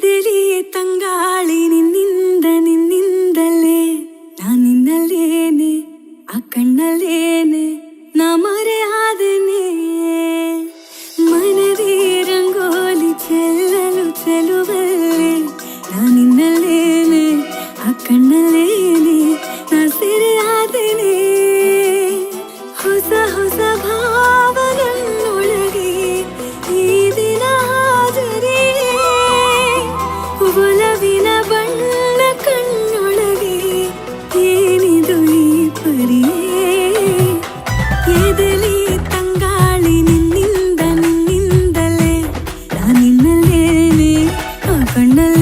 ಎದೆಲಿಯೇ ತಂಗಾಳಿ ನಿನ್ನಿಂದಲೇ ನಾನಿನ್ನಲ್ಲೇನೆ ಆ ಕಣ್ಣಲ್ಲೇನೆ ನಾ ಮರೆಯಾದೆನೆ ಮನದಿ ರಂಗೋಲಿ ಚೆಲುವಲ್ಲೇ ನಾನಿನ್ನಲ್ಲೇನೆ ಆ ಕಣ್ಣಲ್ಲೇನೆ ನಾ ಸೆರೆಯಾದೆನೆ ಹೊಸ ಹೊಸ ಭಾವನನ್ನೊಳಗೆ ಈ ದಿನ ಹಾಜರಿಯೇ ಒಲವಿನ ಬಣ್ಣ ಕಣ್ಣೊಳಗೆ ಏನಿದು ಈ ಪರಿಯೇ ಎದೆಲಿ ತಂಗಾಳಿ ನಿನ್ನಿಂದಲೇ ನಾನಿನ್ನಲ್ಲೇನೆ ಆ ಕಣ್ಣಲ್ಲಿ